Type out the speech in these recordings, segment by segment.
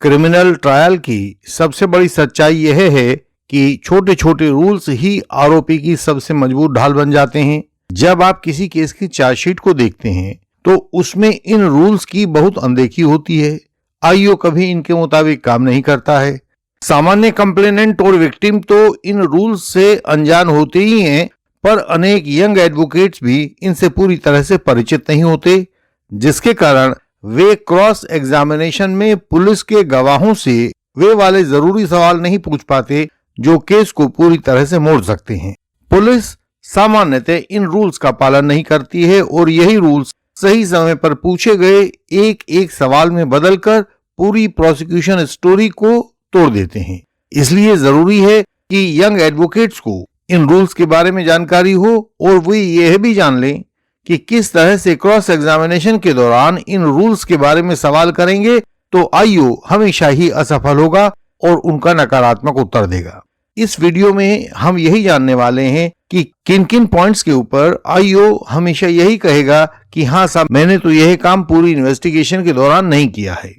Criminal trial की सबसे बड़ी सच्चाई यह है कि छोटे छोटे रूल्स ही आरोपी की सबसे मजबूत ढाल बन जाते हैं। जब आप किसी केस की चार्जशीट को देखते हैं तो उसमें इन रूल्स की बहुत अनदेखी होती है। आईओ कभी इनके मुताबिक काम नहीं करता है। सामान्य कंप्लेनेंट और विक्टिम तो इन रूल्स से अनजान होते ही हैं, पर अनेक यंग एडवोकेट्स भी इनसे पूरी तरह से परिचित नहीं होते, जिसके कारण वे क्रॉस एग्जामिनेशन में पुलिस के गवाहों से वे वाले जरूरी सवाल नहीं पूछ पाते जो केस को पूरी तरह से मोड़ सकते हैं। पुलिस सामान्यतः इन रूल्स का पालन नहीं करती है और यही रूल्स सही समय पर पूछे गए एक एक सवाल में बदलकर पूरी प्रोसिक्यूशन स्टोरी को तोड़ देते हैं। इसलिए जरूरी है कि यंग एडवोकेट्स को इन रूल्स के बारे में जानकारी हो और वे यह भी जान लें कि किस तरह से क्रॉस एग्जामिनेशन के दौरान इन रूल्स के बारे में सवाल करेंगे तो आईओ हमेशा ही असफल होगा और उनका नकारात्मक उत्तर देगा। इस वीडियो में हम यही जानने वाले हैं कि किन किन पॉइंट्स के ऊपर आईओ हमेशा यही कहेगा कि हाँ साहब, मैंने तो यह काम पूरी इन्वेस्टिगेशन के दौरान नहीं किया है।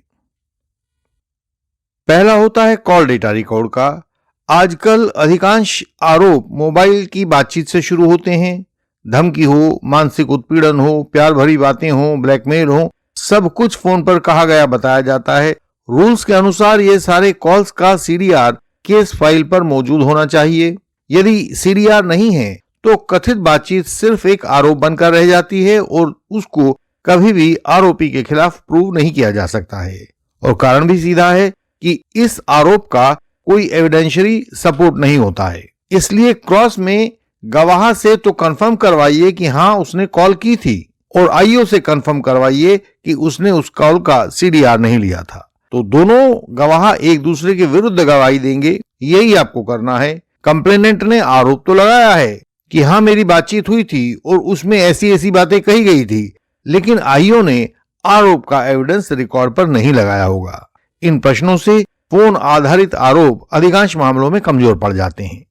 पहला होता है कॉल डेटा रिकॉर्ड का। आजकल अधिकांश आरोप मोबाइल की बातचीत से शुरू होते हैं। धमकी हो, मानसिक उत्पीड़न हो, प्यार भरी बातें हो, ब्लैकमेल हो, सब कुछ फोन पर कहा गया बताया जाता है। रूल्स के अनुसार ये सारे कॉल्स का सीडीआर केस फाइल पर मौजूद होना चाहिए। यदि सीडीआर नहीं है तो कथित बातचीत सिर्फ एक आरोप बनकर रह जाती है और उसको कभी भी आरोपी के खिलाफ प्रूव नहीं किया जा सकता है। और कारण भी सीधा है कि इस आरोप का कोई एविडेंशियरी सपोर्ट नहीं होता है। इसलिए क्रॉस में गवाह से तो कंफर्म करवाइए कि हाँ उसने कॉल की थी और आईओ से कंफर्म करवाइए कि उसने उस कॉल का सीडीआर नहीं लिया था। तो दोनों गवाह एक दूसरे के विरुद्ध गवाही देंगे। यही आपको करना है। कंप्लेनेंट ने आरोप तो लगाया है कि हाँ मेरी बातचीत हुई थी और उसमें ऐसी ऐसी बातें कही गई थी, लेकिन आईओ ने आरोप का एविडेंस रिकॉर्ड पर नहीं लगाया होगा। इन प्रश्नों से फोन आधारित आरोप अधिकांश मामलों में कमजोर पड़ जाते हैं।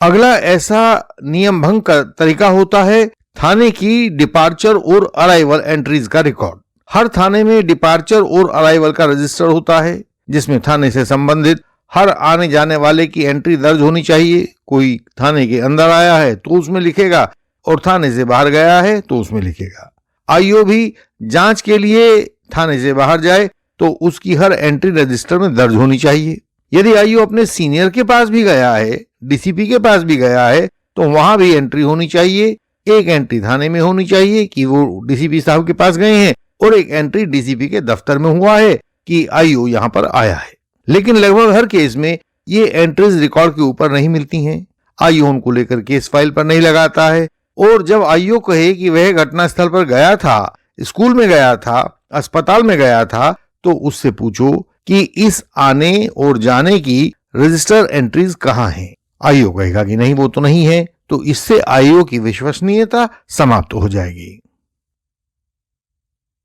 अगला ऐसा नियम भंग का तरीका होता है थाने की डिपार्चर और अराइवल एंट्रीज का रिकॉर्ड। हर थाने में डिपार्चर और अराइवल का रजिस्टर होता है जिसमें थाने से संबंधित हर आने जाने वाले की एंट्री दर्ज होनी चाहिए। कोई थाने के अंदर आया है तो उसमें लिखेगा और थाने से बाहर गया है तो उसमें लिखेगा। आईओ भी जांच के लिए थाने से बाहर जाए तो उसकी हर एंट्री रजिस्टर में दर्ज होनी चाहिए। यदि आईओ अपने सीनियर के पास भी गया है, डीसीपी के पास भी गया है, तो वहां भी एंट्री होनी चाहिए। एक एंट्री थाने में होनी चाहिए कि वो डीसीपी साहब के पास गए हैं और एक एंट्री डीसीपी के दफ्तर में हुआ है कि आईओ यहां पर आया है। लेकिन लगभग हर केस में ये एंट्रीज रिकॉर्ड के ऊपर नहीं मिलती हैं। आईओ उनको लेकर केस फाइल पर नहीं लगाता है और जब आईओ कहे कि वह घटनास्थल पर गया था, स्कूल में गया था, अस्पताल में गया था, तो उससे पूछो कि इस आने और जाने की रजिस्टर एंट्रीज कहां हैं। आईओ कहेगा कि नहीं वो तो नहीं है, तो इससे आईओ की विश्वसनीयता समाप्त हो जाएगी।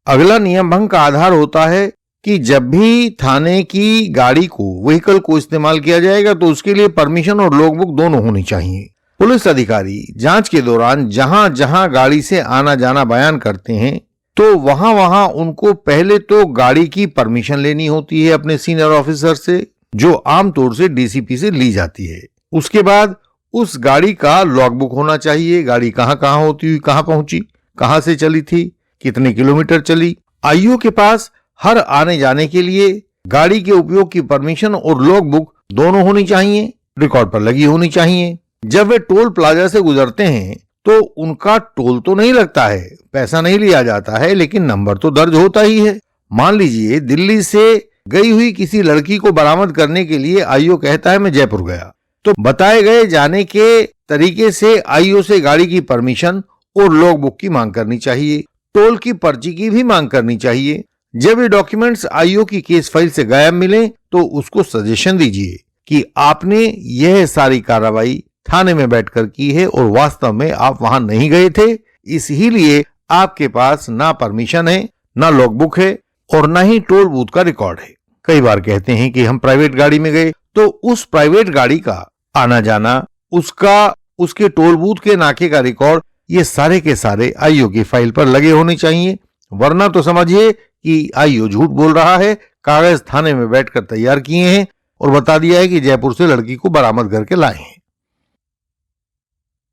अगला नियम भंग का आधार होता है कि जब भी थाने की गाड़ी को, व्हीकल को इस्तेमाल किया जाएगा तो उसके लिए परमिशन और लॉगबुक दोनों होनी चाहिए। पुलिस अधिकारी जांच के दौरान जहां जहां गाड़ी से आना जाना बयान करते हैं तो वहां वहां उनको पहले तो गाड़ी की परमिशन लेनी होती है अपने सीनियर ऑफिसर से, जो आमतौर से डीसीपी से ली जाती है। उसके बाद उस गाड़ी का लॉगबुक होना चाहिए। गाड़ी कहां कहां होती हुई कहां पहुंची, कहां से चली थी, कितने किलोमीटर चली। आईओ के पास हर आने जाने के लिए गाड़ी के उपयोग की परमिशन और लॉगबुक दोनों होनी चाहिए, रिकॉर्ड पर लगी होनी चाहिए। जब वे टोल प्लाजा से गुजरते हैं तो उनका टोल तो नहीं लगता है, पैसा नहीं लिया जाता है, लेकिन नंबर तो दर्ज होता ही है। मान लीजिए दिल्ली से गई हुई किसी लड़की को बरामद करने के लिए आईओ कहता है मैं जयपुर गया, तो बताए गए जाने के तरीके से आईओ से गाड़ी की परमिशन और लॉगबुक की मांग करनी चाहिए, टोल की पर्ची की भी मांग करनी चाहिए। जब ये डॉक्यूमेंट्स आईओ की केस फाइल से गायब मिले तो उसको सजेशन दीजिए कि आपने यह सारी कार्रवाई थाने में बैठकर की है और वास्तव में आप वहां नहीं गए थे, इसीलिए आपके पास ना परमिशन है, ना लॉगबुक है और ना ही टोल बूथ का रिकॉर्ड है। कई बार कहते हैं कि हम प्राइवेट गाड़ी में गए, तो उस प्राइवेट गाड़ी का आना जाना, उसके टोल बूथ के नाके का रिकॉर्ड, ये सारे के सारे आईओ की फाइल पर लगे होने चाहिए, वरना तो समझिए कि आईओ झूठ बोल रहा है, कागज थाने में बैठकर तैयार किए हैं और बता दिया है कि जयपुर से लड़की को बरामद करके लाए हैं।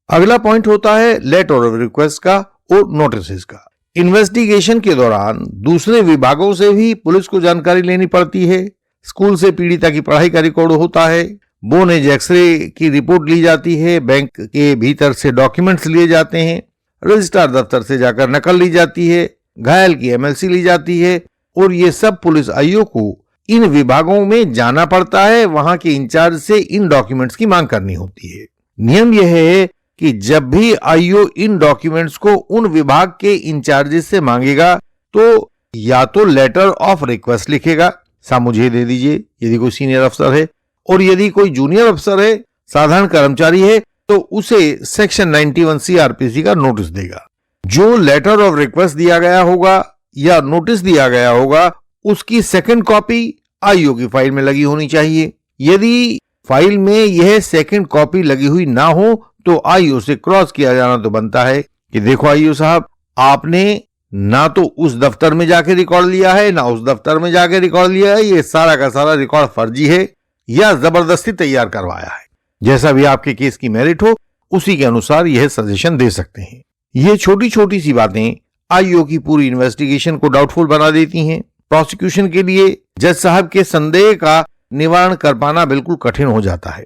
अगला पॉइंट होता है लेटर ऑफ रिक्वेस्ट का और नोटिस का। इन्वेस्टिगेशन के दौरान दूसरे विभागों से भी पुलिस को जानकारी लेनी पड़ती है। स्कूल से पीड़िता की पढ़ाई का रिकॉर्ड होता है, बोन एज एक्सरे की रिपोर्ट ली जाती है, बैंक के भीतर से डॉक्यूमेंट्स लिए जाते हैं, रजिस्ट्रार दफ्तर से जाकर नकल ली जाती है, घायल की एमएलसी ली जाती है और ये सब पुलिस आईओ को इन विभागों में जाना पड़ता है। वहां के इंचार्ज से इन डॉक्यूमेंट्स की मांग करनी होती है। नियम यह है कि जब भी आईओ इन डॉक्यूमेंट्स को उन विभाग के इंचार्जेस से मांगेगा तो या तो लेटर ऑफ रिक्वेस्ट लिखेगा, सा मुझे दे दीजिए यदि कोई सीनियर अफसर है, और यदि कोई जूनियर अफसर है, साधारण कर्मचारी है, तो उसे सेक्शन 91 सीआरपीसी का नोटिस देगा। जो लेटर ऑफ रिक्वेस्ट दिया गया होगा या नोटिस दिया गया होगा उसकी सेकंड कॉपी आईओ की फाइल में लगी होनी चाहिए। यदि फाइल में यह सेकंड कॉपी लगी हुई ना हो तो आईओ से क्रॉस किया जाना तो बनता है कि देखो आईओ साहब, आपने ना तो उस दफ्तर में जाके रिकॉर्ड लिया है ना उस दफ्तर में जाके रिकॉर्ड लिया है, ये सारा का सारा रिकॉर्ड फर्जी है या जबरदस्ती तैयार करवाया है। जैसा भी आपके केस की मेरिट हो उसी के अनुसार यह सजेशन दे सकते हैं। ये छोटी छोटी सी बातें आईओ की पूरी इन्वेस्टिगेशन को डाउटफुल बना देती हैं। प्रोसिक्यूशन के लिए जज साहब के संदेह का निवारण कर पाना बिल्कुल कठिन हो जाता है।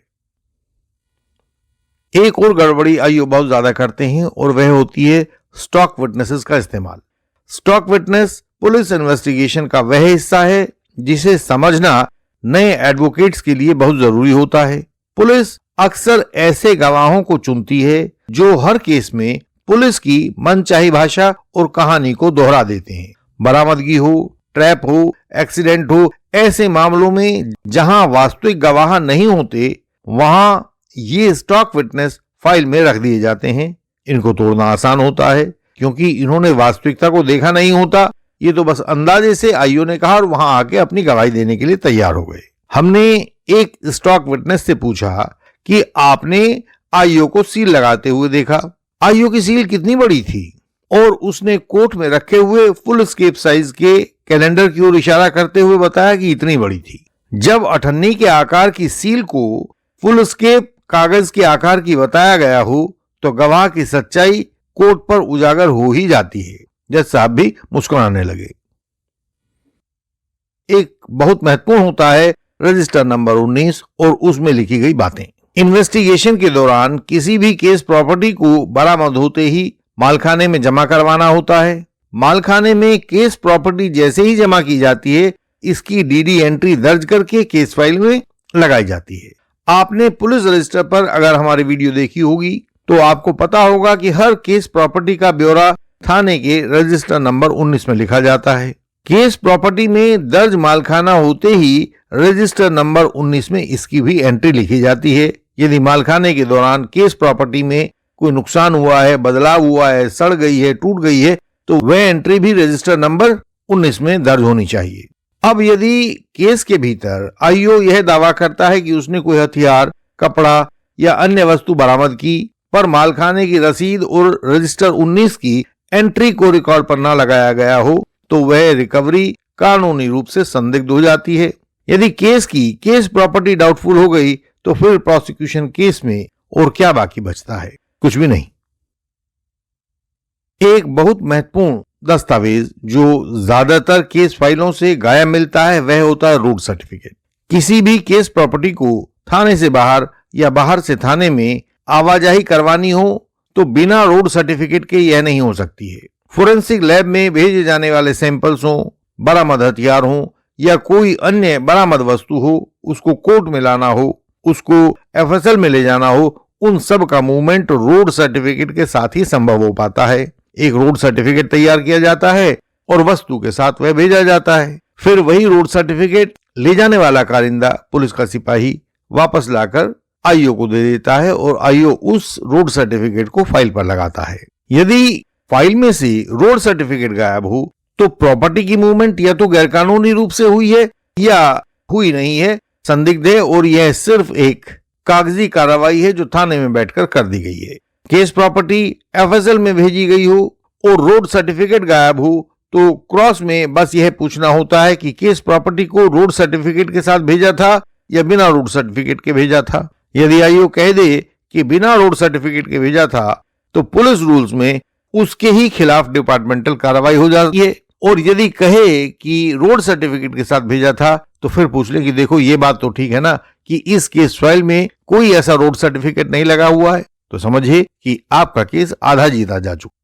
एक और गड़बड़ी आईओ बहुत ज्यादा करते हैं और वह होती है स्टॉक विटनेसेस का इस्तेमाल। स्टॉक विटनेस पुलिस इन्वेस्टिगेशन का वह हिस्सा है जिसे समझना नए एडवोकेट्स के लिए बहुत जरूरी होता है। पुलिस अक्सर ऐसे गवाहों को चुनती है जो हर केस में पुलिस की मनचाही भाषा और कहानी को दोहरा देते हैं। बरामदगी हो, ट्रैप हो, एक्सीडेंट हो, ऐसे मामलों में जहां वास्तविक गवाह नहीं होते वहां ये स्टॉक विटनेस फाइल में रख दिए जाते हैं। इनको तोड़ना आसान होता है क्योंकि इन्होंने वास्तविकता को देखा नहीं होता, ये तो बस अंदाजे से आईओ ने कहा और वहां आके अपनी गवाही देने के लिए तैयार हो गए। हमने एक स्टॉक विटनेस से पूछा कि आपने आईओ को सील लगाते हुए देखा, आईओ की सील कितनी बड़ी थी, और उसने कोर्ट में रखे हुए फुल स्केप साइज के कैलेंडर की ओर इशारा करते हुए बताया कि इतनी बड़ी थी। जब अठन्नी के आकार की सील को फुल स्केप कागज के आकार की बताया गया हो तो गवाह की सच्चाई कोर्ट पर उजागर हो ही जाती है। जज साहब भी मुस्कुराने लगे। एक बहुत महत्वपूर्ण होता है रजिस्टर नंबर 19 और उसमें लिखी गई बातें। इन्वेस्टिगेशन के दौरान किसी भी केस प्रॉपर्टी को बरामद होते ही मालखाने में जमा करवाना होता है। मालखाने में केस प्रॉपर्टी जैसे ही जमा की जाती है इसकी डीडी एंट्री दर्ज करके केस फाइल में लगाई जाती है। आपने पुलिस रजिस्टर पर अगर हमारी वीडियो देखी होगी तो आपको पता होगा कि हर केस प्रॉपर्टी का ब्यौरा थाने के रजिस्टर नंबर 19 में लिखा जाता है। केस प्रॉपर्टी में दर्ज मालखाना होते ही रजिस्टर नंबर 19 में इसकी भी एंट्री लिखी जाती है। यदि मालखाने के दौरान केस प्रॉपर्टी में कोई नुकसान हुआ है, बदलाव हुआ है, सड़ गई है, टूट गई है तो वह एंट्री भी रजिस्टर नंबर 19 में दर्ज होनी चाहिए। अब यदि केस के भीतर आईओ यह दावा करता है कि उसने कोई हथियार, कपड़ा या अन्य वस्तु बरामद की पर मालखाने की रसीद और रजिस्टर 19 की एंट्री को रिकॉर्ड पर न लगाया गया हो तो वह रिकवरी कानूनी रूप से संदिग्ध हो जाती है। यदि केस प्रॉपर्टी डाउटफुल हो गई तो फिर प्रोसिक्यूशन केस में और क्या बाकी बचता है? कुछ भी नहीं। एक बहुत महत्वपूर्ण दस्तावेज जो ज्यादातर केस फाइलों से गायब मिलता है वह होता है रोड सर्टिफिकेट। किसी भी केस प्रॉपर्टी को थाने से बाहर या बाहर से थाने में आवाजाही करवानी हो तो बिना रोड सर्टिफिकेट के यह नहीं हो सकती है। फोरेंसिक लैब में भेजे जाने वाले सैंपल्स हो, बरामद हथियार हो या कोई अन्य बरामद वस्तु हो, उसको कोर्ट में लाना हो, उसको एफएसएल में ले जाना हो, उन सब का मूवमेंट रोड सर्टिफिकेट के साथ ही संभव हो पाता है। एक रोड सर्टिफिकेट तैयार किया जाता है और वस्तु के साथ वह भेजा जाता है। फिर वही रोड सर्टिफिकेट ले जाने वाला कारिंदा, पुलिस का सिपाही वापस लाकर आईओ को दे देता है और आईओ उस रोड सर्टिफिकेट को फाइल पर लगाता है। यदि फाइल में से रोड सर्टिफिकेट गायब हो तो प्रॉपर्टी की मूवमेंट या तो गैरकानूनी रूप से हुई है या हुई नहीं है, संदिग्ध है, और यह सिर्फ एक कागजी कार्रवाई है जो थाने में बैठकर कर दी गई है। केस प्रॉपर्टी एफएसएल में भेजी गई हो और रोड सर्टिफिकेट गायब हो तो क्रॉस में बस यह पूछना होता है कि किस प्रॉपर्टी को रोड सर्टिफिकेट के साथ भेजा था या बिना रोड सर्टिफिकेट के भेजा था। यदि आयोग कह दे कि बिना रोड सर्टिफिकेट के भेजा था तो पुलिस रूल्स में उसके ही खिलाफ डिपार्टमेंटल कार्रवाई हो जाती है, और यदि कहे कि रोड सर्टिफिकेट के साथ भेजा था तो फिर पूछ ले कि देखो ये बात तो ठीक है ना कि इस केस फाइल में कोई ऐसा रोड सर्टिफिकेट नहीं लगा हुआ है, तो समझिए कि आपका केस आधा जीता जा चुका।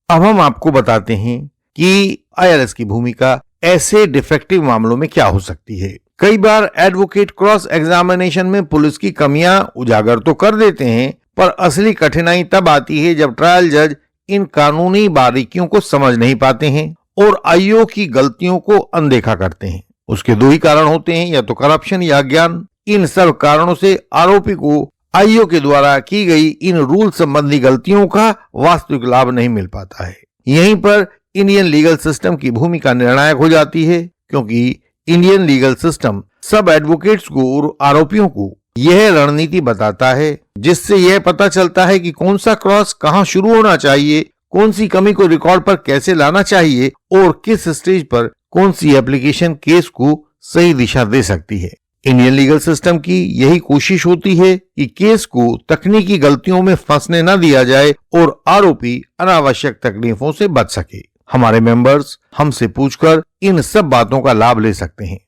अब हम आपको बताते हैं कि आईआरएस की भूमिका ऐसे डिफेक्टिव मामलों में क्या हो सकती है। कई बार एडवोकेट क्रॉस एग्जामिनेशन में पुलिस की कमियां उजागर तो कर देते हैं, पर असली कठिनाई तब आती है जब ट्रायल जज इन कानूनी बारीकियों को समझ नहीं पाते हैं और आयोग की गलतियों को अनदेखा करते हैं। उसके दो ही कारण होते हैं, या तो करप्शन या अज्ञान। इन सब कारणों से आरोपी को आयोग के द्वारा की गई इन रूल संबंधी गलतियों का वास्तविक लाभ नहीं मिल पाता है। यहीं पर इंडियन लीगल सिस्टम की भूमिका निर्णायक हो जाती है, क्योंकि इंडियन लीगल सिस्टम सब एडवोकेट्स को और आरोपियों को यह रणनीति बताता है जिससे यह पता चलता है कि कौन सा क्रॉस कहां शुरू होना चाहिए, कौन सी कमी को रिकॉर्ड पर कैसे लाना चाहिए और किस स्टेज पर कौन सी एप्लीकेशन केस को सही दिशा दे सकती है। इंडियन लीगल सिस्टम की यही कोशिश होती है कि केस को तकनीकी गलतियों में फंसने न दिया जाए और आरोपी अनावश्यक तकलीफों से बच सके। हमारे मेंबर्स हमसे पूछकर इन सब बातों का लाभ ले सकते हैं।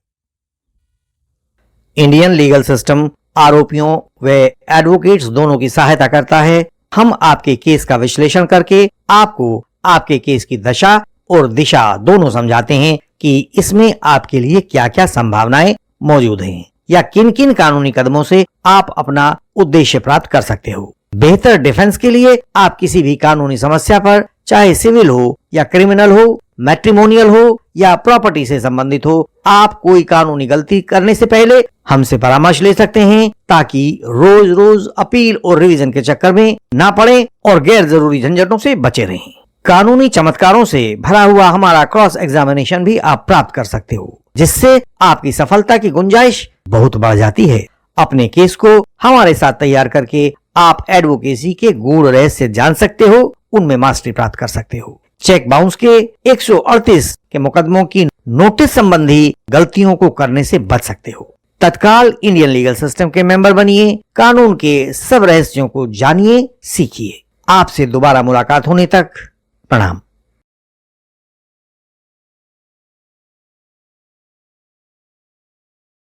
इंडियन लीगल सिस्टम आरोपियों व एडवोकेट्स दोनों की सहायता करता है। हम आपके केस का विश्लेषण करके आपको आपके केस की दशा और दिशा दोनों समझाते हैं कि इसमें आपके लिए क्या क्या संभावनाएं मौजूद हैं या किन किन कानूनी कदमों से आप अपना उद्देश्य प्राप्त कर सकते हो। बेहतर डिफेंस के लिए आप किसी भी कानूनी समस्या पर, चाहे सिविल हो या क्रिमिनल हो, मैट्रिमोनियल हो या प्रॉपर्टी से संबंधित हो, आप कोई कानूनी गलती करने से पहले हमसे परामर्श ले सकते हैं, ताकि रोज रोज अपील और रिवीजन के चक्कर में ना पड़े और गैर जरूरी झंझटों से बचे रहें। कानूनी चमत्कारों से भरा हुआ हमारा क्रॉस एग्जामिनेशन भी आप प्राप्त कर सकते हो, जिससे आपकी सफलता की गुंजाइश बहुत बढ़ जाती है। अपने केस को हमारे साथ तैयार करके आप एडवोकेसी के गूढ़ रहस्य जान सकते हो, उनमें मास्टरी प्राप्त कर सकते हो। चेक बाउंस के 138 के मुकदमों की नोटिस संबंधी गलतियों को करने से बच सकते हो। तत्काल इंडियन लीगल सिस्टम के मेंबर बनिए, कानून के सब रहस्यों को जानिए, सीखिए। आपसे दोबारा मुलाकात होने तक प्रणाम।